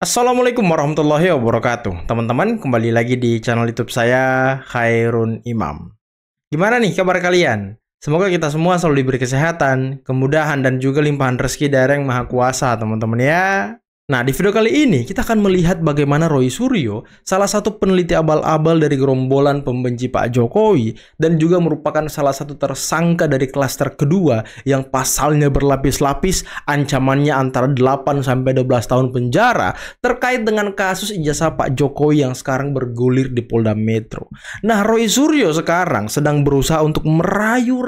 Assalamualaikum warahmatullahi wabarakatuh. Teman-teman, kembali lagi di channel YouTube saya, Khairun Imam. Gimana nih kabar kalian? Semoga kita semua selalu diberi kesehatan, kemudahan, dan juga limpahan rezeki dari Yang Maha Kuasa, teman-teman ya. Nah, di video kali ini kita akan melihat bagaimana Roy Suryo, salah satu peneliti abal-abal dari gerombolan pembenci Pak Jokowi, dan juga merupakan salah satu tersangka dari klaster kedua yang pasalnya berlapis-lapis, ancamannya antara 8-12 tahun penjara, terkait dengan kasus ijazah Pak Jokowi yang sekarang bergulir di Polda Metro. Nah, Roy Suryo sekarang sedang berusaha untuk merayu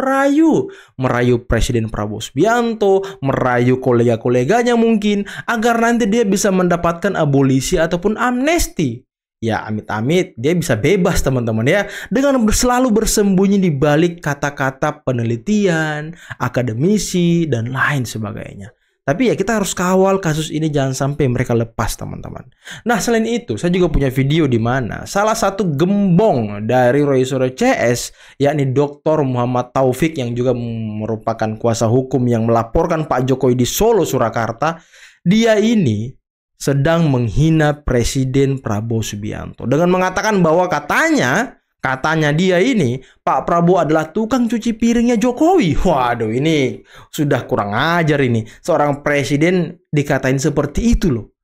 Presiden Prabowo Subianto, merayu kolega-koleganya mungkin, agar nanti dia bisa mendapatkan abolisi ataupun amnesti. Ya, amit-amit dia bisa bebas, teman-teman ya, dengan selalu bersembunyi di balik kata-kata penelitian, akademisi, dan lain sebagainya. Tapi ya kita harus kawal kasus ini jangan sampai mereka lepas, teman-teman. Nah, selain itu, saya juga punya video di mana salah satu gembong dari Roy Suryo CS, yakni Dr. Muhammad Taufik yang juga merupakan kuasa hukum yang melaporkan Pak Jokowi di Solo, Surakarta, dia ini sedang menghina Presiden Prabowo Subianto dengan mengatakan bahwa katanya dia ini Pak Prabowo adalah tukang cuci piringnya Jokowi. Waduh, ini sudah kurang ajar ini. Seorang presiden dikatain seperti itu loh.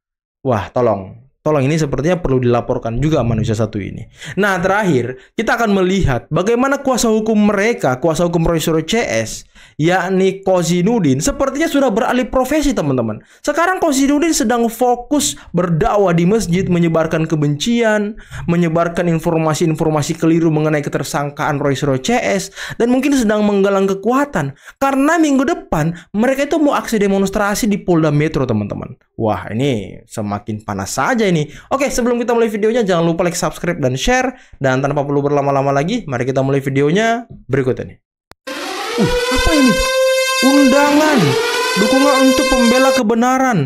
Wah, tolong ini sepertinya perlu dilaporkan juga manusia satu ini. Nah, terakhir kita akan melihat bagaimana kuasa hukum mereka, kuasa hukum Roy Suryo CS, yakni Kozinudin, sepertinya sudah beralih profesi, teman-teman. Sekarang Kozinudin sedang fokus berdakwah di masjid, menyebarkan kebencian, menyebarkan informasi-informasi keliru mengenai ketersangkaan Roy Suryo CS, dan mungkin sedang menggalang kekuatan karena minggu depan mereka itu mau aksi demonstrasi di Polda Metro, teman-teman. Wah, ini semakin panas saja ini. Oke, sebelum kita mulai videonya, jangan lupa like, subscribe, dan share. Dan tanpa perlu berlama-lama lagi, mari kita mulai videonya berikut ini. Apa ini? Undangan dukungan untuk pembela kebenaran.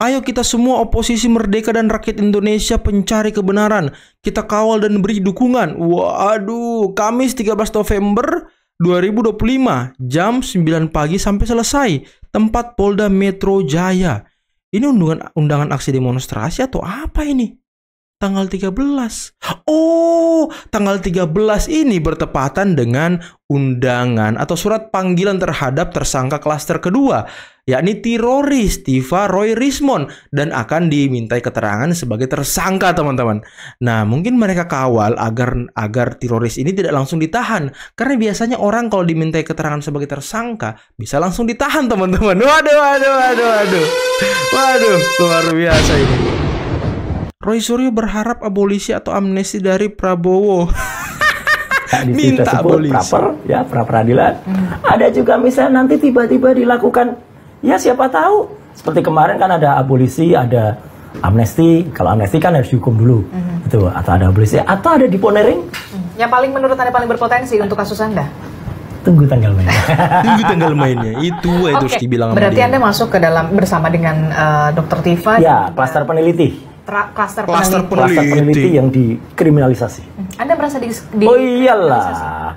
Ayo kita semua oposisi merdeka dan rakyat Indonesia pencari kebenaran. Kita kawal dan beri dukungan. Waduh, Kamis 13 November 2025, jam 9 pagi sampai selesai. Tempat Polda Metro Jaya. Ini undangan aksi demonstrasi atau apa ini? Tanggal 13. Oh, tanggal 13 ini bertepatan dengan undangan atau surat panggilan terhadap tersangka klaster kedua, yakni teroris Tiva Roy Rismond, dan akan dimintai keterangan sebagai tersangka, teman-teman. Nah, mungkin mereka kawal agar teroris ini tidak langsung ditahan, karena biasanya orang kalau dimintai keterangan sebagai tersangka bisa langsung ditahan, teman-teman. Waduh, luar biasa ini. Roy Suryo berharap abolisi atau amnesti dari Prabowo. Minta abolisi. Pra peradilan. Ada juga misalnya nanti tiba-tiba dilakukan, ya siapa tahu. Seperti kemarin kan ada abolisi, ada amnesti. Kalau amnesti kan harus dihukum dulu. Itu, atau ada abolisi, atau ada deponering. Yang paling menurut Anda paling berpotensi untuk kasus Anda? Tunggu tanggal mainnya. Tunggu tanggal mainnya. Itu harus dibilang. Berarti Anda masuk ke dalam bersama dengan Dr. Tiva. Ya, klaster peneliti. Klaster peneliti yang dikriminalisasi. Anda merasa oh iyalah.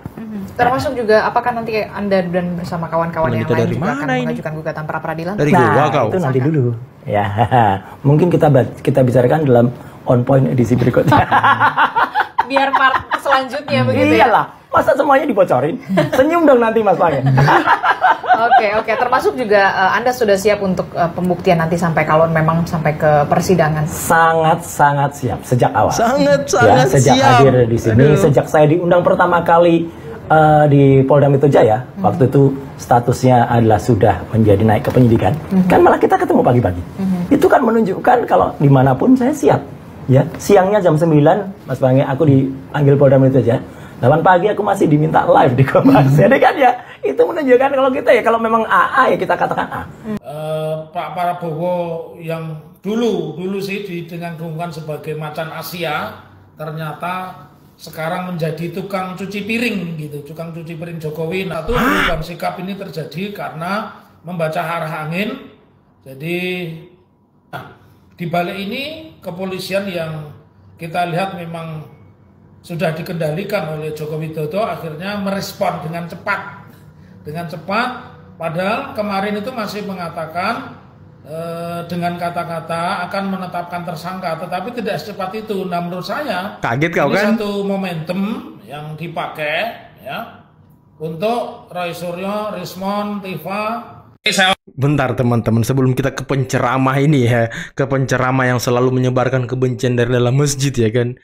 Termasuk juga apakah nanti Anda dan bersama kawan-kawan yang lain juga akan mengajukan gugatan pra peradilan? Dari itu nanti dulu. Ya, mungkin kita bicarakan dalam on point edisi berikutnya. Biar part selanjutnya begitu. Iyalah, masa semuanya dibocorin? Senyum dong nanti Mas Pange. Oke. Termasuk juga Anda sudah siap untuk pembuktian nanti sampai kalau memang sampai ke persidangan? Sangat siap sejak awal. Sangat sejak siap. Hadir di sini, sejak saya diundang pertama kali di Polda Metro Jaya. Waktu itu statusnya adalah sudah menjadi naik ke penyidikan. Kan malah kita ketemu pagi-pagi. Itu kan menunjukkan kalau dimanapun saya siap. Ya, siangnya jam 9, Mas Pange, aku dipanggil Polda Metro Jaya. 8 pagi aku masih diminta live di Kompas. Jadi kan ya, itu menunjukkan kalau kita ya, kalau memang AA ya kita katakan A. Pak Prabowo yang dulu sih didengung-dengungkan sebagai macan Asia, ternyata sekarang menjadi tukang cuci piring gitu, tukang cuci piring Jokowi. Nah, itu perubahan sikap ini terjadi karena membaca arah angin. Jadi di balik ini kepolisian yang kita lihat memang sudah dikendalikan oleh Joko Widodo akhirnya merespon dengan cepat. Padahal kemarin itu masih mengatakan dengan kata-kata akan menetapkan tersangka, tetapi tidak secepat itu. Nah, menurut saya kaget kau ini kan? satu momentum yang dipakai ya untuk Roy Suryo, Rismon, Tifa. Bentar teman-teman, sebelum kita ke penceramah ini ya, ke penceramah yang selalu menyebarkan kebencian dari dalam masjid ya kan.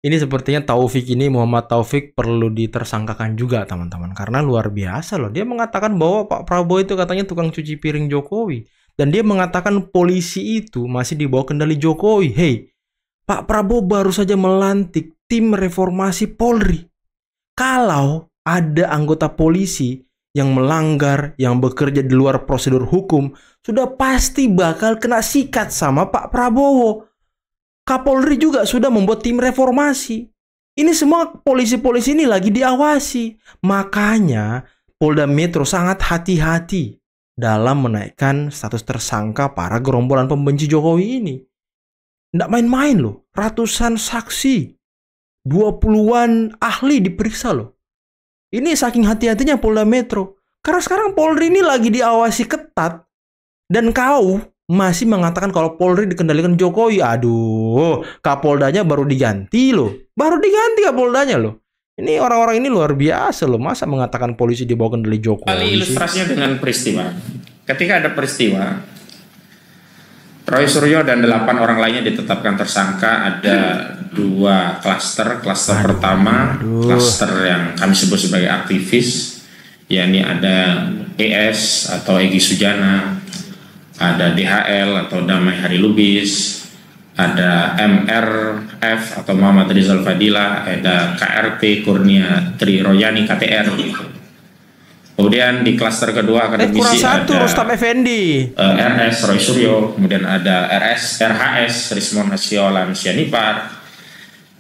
Ini sepertinya Taufik ini, Muhammad Taufik, perlu ditersangkakan juga teman-teman. Karena luar biasa loh, dia mengatakan bahwa Pak Prabowo itu katanya tukang cuci piring Jokowi. Dan dia mengatakan polisi itu masih di bawah kendali Jokowi. Hei, Pak Prabowo baru saja melantik tim reformasi Polri. Kalau ada anggota polisi yang melanggar, yang bekerja di luar prosedur hukum, sudah pasti bakal kena sikat sama Pak Prabowo. Kapolri juga sudah membuat tim reformasi. Ini semua polisi-polisi ini lagi diawasi. Makanya Polda Metro sangat hati-hati dalam menaikkan status tersangka para gerombolan pembenci Jokowi ini. Nggak main-main loh, ratusan saksi, 20-an ahli diperiksa loh. Ini saking hati-hatinya Polda Metro. Karena sekarang Polri ini lagi diawasi ketat. Dan kau masih mengatakan kalau Polri dikendalikan Jokowi. Aduh, Kapoldanya baru diganti loh. Baru diganti Kapoldanya loh. Ini orang-orang ini luar biasa loh. Masa mengatakan polisi di bawah kendali Jokowi? Kali ilustrasinya dengan peristiwa. Ketika ada peristiwa, Roy Suryo dan 8 orang lainnya ditetapkan tersangka. Ada 2 klaster. Klaster pertama, klaster yang kami sebut sebagai aktivis, yakni ada ES atau Egy Sujana, ada DHL atau Damai Hari Lubis, ada MRF atau Muhammad Rizal Fadila, ada KRT Kurnia Tri Royani KTR gitu. Kemudian di klaster kedua akademisi ada Rustam Effendi, RS Roy Suryo, kemudian ada RHS Rismon Hasiolan Sianipar,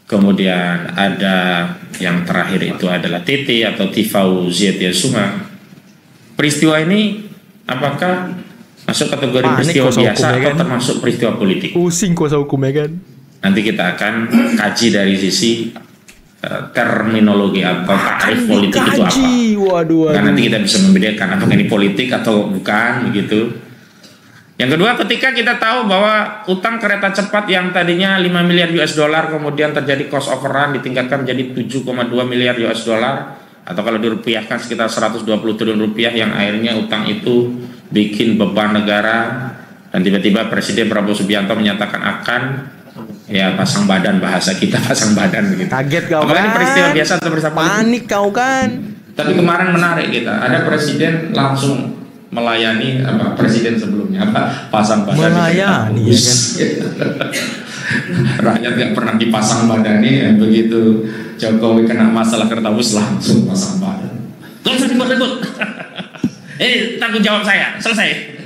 kemudian ada yang terakhir itu adalah TT atau Tifau Zietia Suma. Peristiwa ini apakah masuk kategori peristiwa biasa atau termasuk peristiwa politik? Pusing kuasa hukumnya kan. Nanti kita akan kaji dari sisi terminologi atau takrif politik itu apa. Waduh. Karena nanti kita bisa membedakan apakah ini politik atau bukan begitu. Yang kedua, ketika kita tahu bahwa utang kereta cepat yang tadinya 5 miliar US dollar kemudian terjadi cost overrun ditingkatkan menjadi 7,2 miliar US dollar, atau kalau dirupiahkan sekitar 120 triliun rupiah, yang akhirnya utang itu bikin beban negara, dan tiba-tiba Presiden Prabowo Subianto menyatakan akan pasang badan, bahasa kita pasang badan begitu. Kaget kau apakah kan? Ini peristiwa biasa atau peristiwa politik? Panik kau kan? Tapi kemarin menarik kita, ada presiden langsung melayani presiden sebelumnya pasang badan. Melayani ya kan? Rakyat yang pernah dipasang badani begitu Jokowi kena masalah kertabus langsung pasang badan. Gak usah ribut-ribut. Tanggung jawab saya, selesai.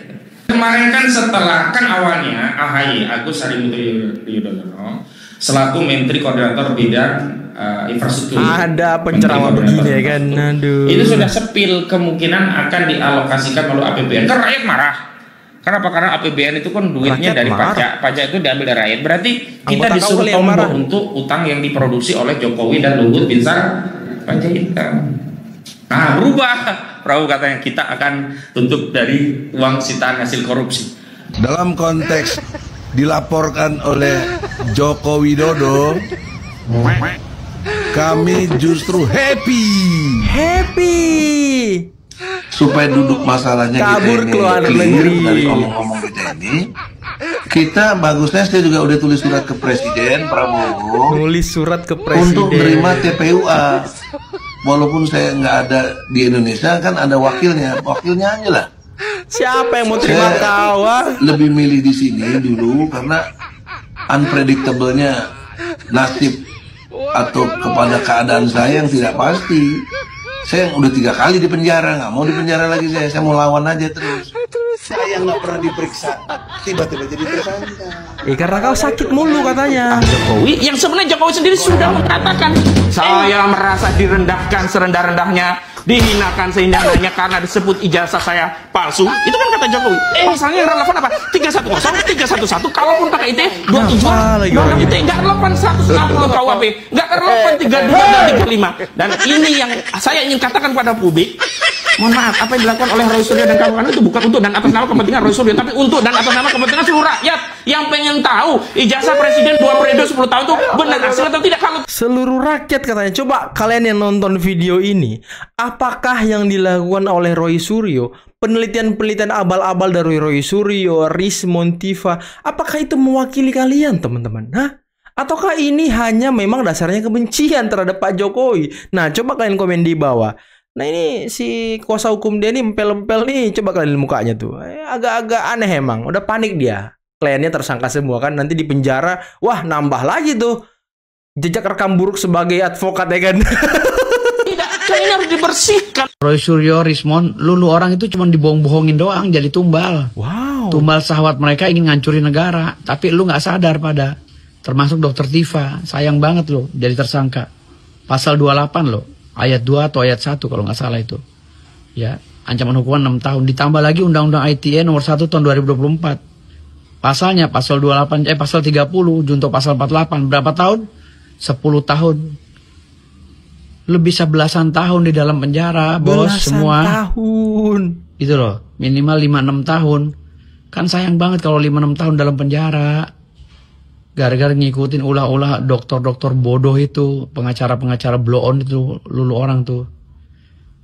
Kemarin kan setelah, kan awalnya AHY, Agus Harimurti Yudhoyono, selaku Menteri Koordinator Bidang Infrastruktur, ada penceramah begini ya kan. Aduh. Itu sudah sepil kemungkinan akan dialokasikan melalui APBN. Kan rakyat marah. Kenapa? Karena APBN itu kan duitnya rakyat dari pajak. Pajak itu diambil dari rakyat. Berarti kita disuruh tombol untuk utang yang diproduksi oleh Jokowi dan Luhut Binsar Panjaitan. Nah, berubah. Prabowo katanya kita akan tutup dari uang sitaan hasil korupsi. Dalam konteks dilaporkan oleh Joko Widodo, kami justru happy supaya duduk masalahnya kabur kita keluar ini negeri dari omong-omong kita ini. Kita bagusnya saya juga udah tulis surat ke Presiden Prabowo, nulis surat ke Presiden untuk menerima TPUA. Walaupun saya nggak ada di Indonesia, kan ada wakilnya aja lah. Siapa yang mau terima kau? Lebih milih di sini dulu karena unpredictable-nya nasib atau kepada keadaan saya yang tidak pasti. Saya udah 3 kali di penjara, nggak mau di penjara lagi saya mau lawan aja terus. Saya nggak pernah diperiksa, tiba-tiba jadi tersangka. Karena kau sakit mulu katanya. Jokowi, yang sebenarnya Jokowi sendiri sudah mengatakan saya merasa direndahkan serendah-rendahnya, dihinakan seindah-indahnya karena disebut ijazah saya palsu. Itu kan kata Jokowi. Misalnya yang relevan apa? 310, 311. Kalaupun pakai IT 27, undang IT nggak relevan 160 KUHP, nggak relevan 32 dan 35. Dan ini yang saya ingin katakan pada publik. Mohon maaf, apa yang dilakukan oleh Roy Suryo dan kawan-kawan itu bukan untuk dan atas nama kepentingan Roy Suryo, tapi untuk dan atas nama kepentingan seluruh rakyat yang pengen tahu ijazah presiden 2 periode 10 tahun itu benar asli atau tidak. Kalau Seluruh rakyat katanya. Coba kalian yang nonton video ini, apakah yang dilakukan oleh Roy Suryo, penelitian-penelitian abal-abal dari Roy Suryo, Rismon, Tifa, apakah itu mewakili kalian, teman-teman? Hah? Ataukah ini hanya memang dasarnya kebencian terhadap Pak Jokowi? Nah, coba kalian komen di bawah. Nah, ini si kuasa hukum dia nih empel-empel nih. Coba kalian lihat mukanya tuh. Agak-agak aneh emang. Udah panik dia. Kliennya tersangka semua kan. Nanti di penjara. Wah, nambah lagi tuh jejak rekam buruk sebagai advokat ya kan. tidak, kan ini harus dibersihkan. Roy Suryo, Rismon, lu orang itu cuma dibohong-bohongin doang jadi tumbal. Wow. Tumbal sahabat mereka ingin ngancurin negara, tapi lu nggak sadar pada. Termasuk dokter Tifa, sayang banget lo jadi tersangka. Pasal 28 lo, ayat 2 atau ayat 1 kalau nggak salah itu. Ya, ancaman hukuman 6 tahun. Ditambah lagi Undang-Undang ITE nomor 1 tahun 2024. Pasalnya pasal 28, pasal 30, junto pasal 48. Berapa tahun? 10 tahun. Lu bisa belasan tahun di dalam penjara, bos, Belasan semua. tahun. Itu loh, minimal 5-6 tahun. Kan sayang banget kalau 5-6 tahun dalam penjara. Gara-gara ngikutin ulah-ulah dokter-dokter bodoh itu, pengacara-pengacara blow on itu, lu orang tuh.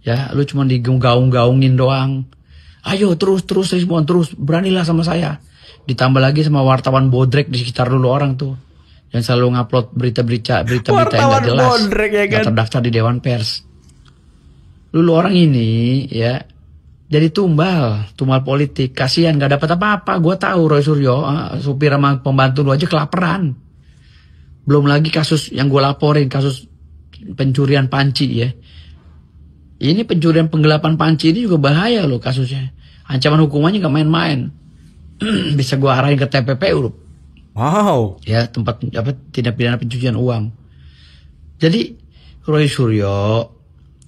Ya, lu cuma digaung-gaungin doang. Ayo terus Rismon, terus beranilah sama saya. Ditambah lagi sama wartawan bodrek di sekitar lu orang tuh. Yang selalu ngupload berita-berita yang gak jelas. Bodrek, ya kan? Gak terdaftar di Dewan Pers. Lu orang ini ya jadi tumbal politik. Kasihan gak dapat apa-apa. Gue tahu Roy Suryo, supir sama pembantu lu aja kelaparan. Belum lagi kasus yang gue laporin, kasus pencurian panci ya. Ini pencurian penggelapan panci ini juga bahaya loh kasusnya. Ancaman hukumannya gak main-main. Bisa gue arahin ke TPPU. Wow. Ya, tempat tindak pidana pencucian uang. Jadi Roy Suryo,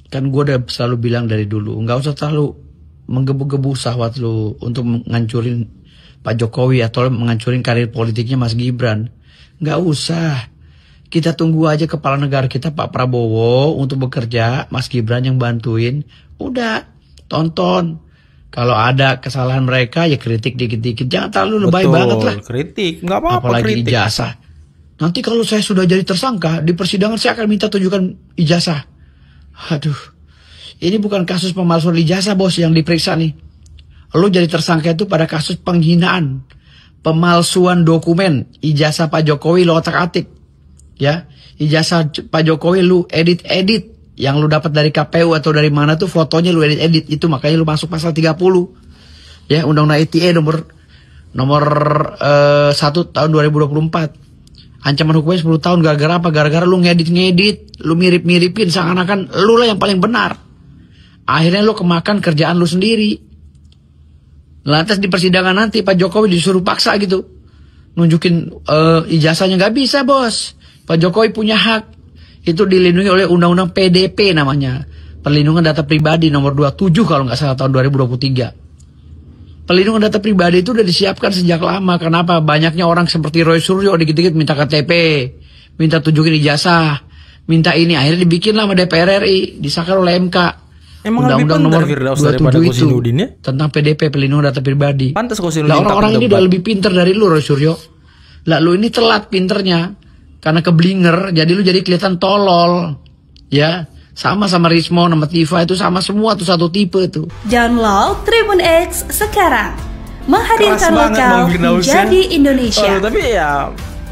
kan gue udah selalu bilang dari dulu, nggak usah terlalu menggebu-gebu sahabat lu untuk menghancurin Pak Jokowi atau menghancurin karir politiknya Mas Gibran. Nggak usah. Kita tunggu aja kepala negara kita Pak Prabowo untuk bekerja, Mas Gibran yang bantuin. Udah, tonton. Kalau ada kesalahan mereka ya kritik dikit-dikit. Jangan terlalu lebay banget lah. Kritik, nggak apa-apa. Apalagi kritik. ijazah. Nanti kalau saya sudah jadi tersangka di persidangan saya akan minta tunjukkan ijazah. Aduh. Ini bukan kasus pemalsuan ijazah bos yang diperiksa nih. Lu jadi tersangka itu pada kasus penghinaan. Pemalsuan dokumen. Ijazah Pak Jokowi lu otak-atik. Ya. Ijazah Pak Jokowi lu edit-edit. Yang lu dapat dari KPU atau dari mana tuh fotonya lu edit-edit. Itu makanya lu masuk pasal 30. Ya. Undang-Undang ITE nomor 1 tahun 2024. Ancaman hukumnya 10 tahun. Gara-gara apa? Gara-gara lu ngedit-ngedit. Lu mirip-miripin seakan-akan lu lah yang paling benar. Akhirnya lo kemakan kerjaan lo sendiri. Lantas di persidangan nanti Pak Jokowi disuruh paksa gitu. Nunjukin ijazahnya nggak bisa bos. Pak Jokowi punya hak. Itu dilindungi oleh Undang-Undang PDP namanya. Perlindungan Data Pribadi nomor 27 kalau nggak salah tahun 2023. Perlindungan data pribadi itu udah disiapkan sejak lama. Kenapa? Banyaknya orang seperti Roy Suryo dikit-dikit minta KTP. Minta tunjukin ijazah. Minta ini. Akhirnya dibikin lah sama DPR RI. Disahkan oleh MK. Emang Undang-Undang nomor 27 itu ya? tentang PDP perlindungan data pribadi. Pantas Kosinudin. Lah orang-orang ini udah lebih pinter dari lu Roy Suryo. Lah lu ini telat pinternya karena keblinger, jadi lu jadi kelihatan tolol. Ya, sama Rismon sama Tifa itu sama semua tuh satu tipe tuh. Download Tribun X sekarang. Menghadirkan lokal menjadi Indonesia. Tapi ya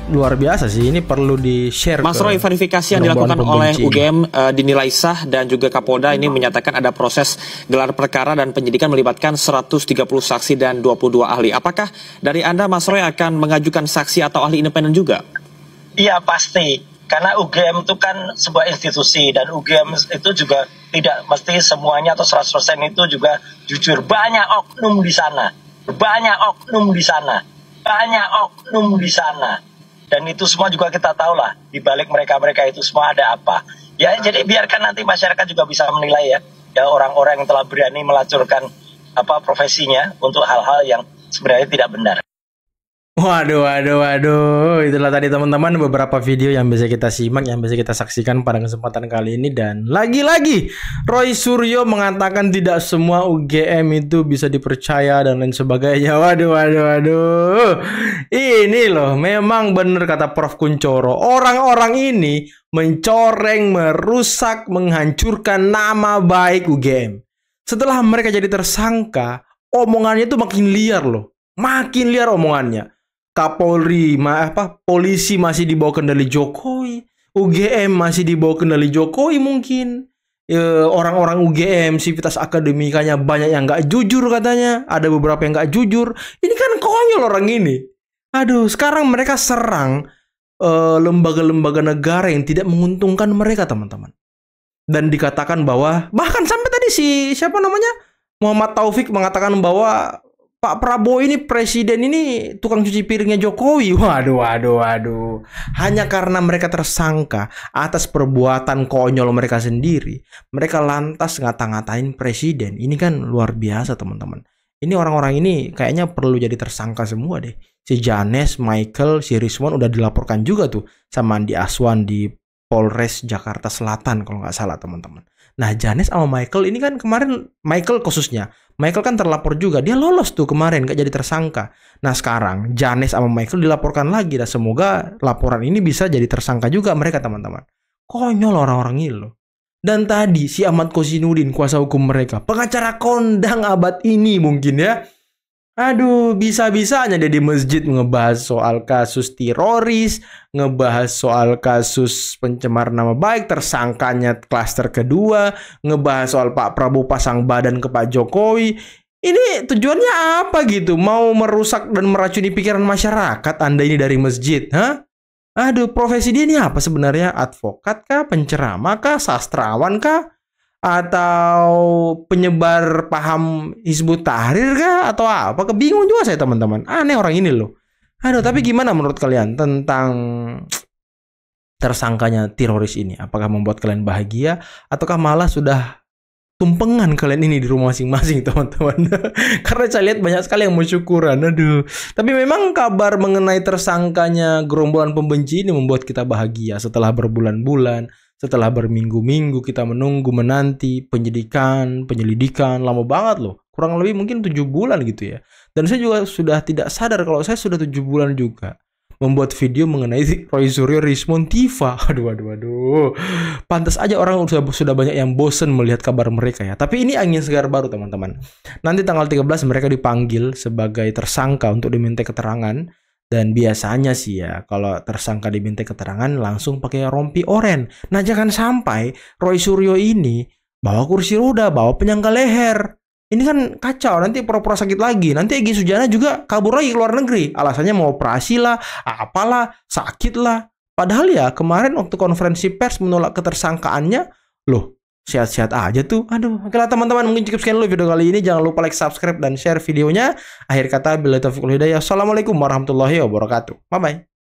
luar biasa sih, ini perlu di-share. Mas Roy, verifikasi yang dilakukan oleh UGM dinilai sah dan juga Kapolda ini menyatakan ada proses gelar perkara dan penyidikan melibatkan 130 saksi dan 22 ahli. Apakah dari Anda Mas Roy akan mengajukan saksi atau ahli independen juga? Iya pasti, karena UGM itu kan sebuah institusi dan UGM itu juga tidak mesti semuanya atau 100% itu juga jujur. Banyak oknum di sana, banyak oknum di sana, banyak oknum di sana. Dan itu semua juga kita tahu lah, di balik mereka-mereka itu semua ada apa. Ya, jadi biarkan nanti masyarakat juga bisa menilai ya orang-orang yang telah berani melacurkan profesinya untuk hal-hal yang sebenarnya tidak benar. Waduh. Itulah tadi teman-teman beberapa video yang bisa kita simak, yang bisa kita saksikan pada kesempatan kali ini. Dan lagi-lagi Roy Suryo mengatakan tidak semua UGM itu bisa dipercaya dan lain sebagainya. Waduh. Ini loh, memang benar kata Prof Kuncoro. Orang-orang ini mencoreng, merusak, menghancurkan nama baik UGM. Setelah mereka jadi tersangka, omongannya itu makin liar loh. Makin liar omongannya. Kapolri, polisi masih di bawah kendali Jokowi, UGM masih di bawah kendali Jokowi mungkin. Orang-orang UGM, sivitas akademikanya banyak yang nggak jujur katanya, ada beberapa yang nggak jujur. Ini kan konyol orang ini. Aduh, sekarang mereka serang lembaga-lembaga negara yang tidak menguntungkan mereka, teman-teman. Dan dikatakan bahwa, bahkan sampai tadi siapa namanya? Muhammad Taufik mengatakan bahwa Pak Prabowo ini presiden ini tukang cuci piringnya Jokowi. Waduh. Hanya karena mereka tersangka atas perbuatan konyol mereka sendiri, mereka lantas ngata-ngatain presiden. Ini kan luar biasa, teman-teman. Ini orang-orang ini kayaknya perlu jadi tersangka semua deh. Si Janes, Michael, si Rizwan udah dilaporkan juga tuh sama Andi Aswan di Polres Jakarta Selatan kalau nggak salah, teman-teman. Nah, Janes sama Michael ini kan kemarin, Michael khususnya, Michael kan terlapor juga, dia lolos tuh kemarin, gak jadi tersangka. Nah sekarang Janes sama Michael dilaporkan lagi, dan semoga laporan ini bisa jadi tersangka juga mereka, teman-teman. Konyol orang-orang ini loh. Dan tadi si Ahmad Kosinudin, kuasa hukum mereka, pengacara kondang abad ini mungkin ya. Aduh, bisa-bisanya dia di masjid ngebahas soal kasus teroris, ngebahas soal kasus pencemar nama baik, tersangkanya klaster kedua, ngebahas soal Pak Prabowo pasang badan ke Pak Jokowi. Ini tujuannya apa gitu? Mau merusak dan meracuni pikiran masyarakat Anda ini dari masjid, ha? Aduh, profesi dia ini apa sebenarnya? Advokat kah? Penceramah kah? Sastrawan kah? Atau penyebar paham Hizbut Tahrir kah? Atau apa? Kebingung juga saya, teman-teman. Aneh orang ini loh. Aduh, tapi gimana menurut kalian tentang tersangkanya teroris ini? Apakah membuat kalian bahagia? Ataukah malah sudah tumpengan kalian ini di rumah masing-masing, teman-teman? Karena saya lihat banyak sekali yang mau syukuran. Aduh. Tapi memang kabar mengenai tersangkanya gerombolan pembenci ini membuat kita bahagia setelah berbulan-bulan. Setelah berminggu-minggu kita menanti penyelidikan, lama banget loh. Kurang lebih mungkin 7 bulan gitu ya. Dan saya juga sudah tidak sadar kalau saya sudah 7 bulan juga membuat video mengenai Roy Suryo Rismon Tifa. Aduh. Pantas aja orang sudah banyak yang bosen melihat kabar mereka ya. Tapi ini angin segar baru, teman-teman. Nanti tanggal 13 mereka dipanggil sebagai tersangka untuk diminta keterangan. Dan biasanya sih ya, kalau tersangka diminta keterangan langsung pakai rompi oren. Nah, jangan sampai Roy Suryo ini bawa kursi roda, bawa penyangga leher. Ini kan kacau, nanti pura-pura sakit lagi. Nanti Egy Sujana juga kabur lagi ke luar negeri. Alasannya mau operasi lah, apalah, sakit lah. Padahal ya kemarin waktu konferensi pers menolak ketersangkaannya, loh, sehat-sehat aja tuh. Aduh, oke lah teman-teman, mungkin cukup sekian dulu video kali ini. Jangan lupa like, subscribe, dan share videonya. Akhir kata, billahi taufiq wal hidayah. Assalamualaikum warahmatullahi wabarakatuh. Bye-bye.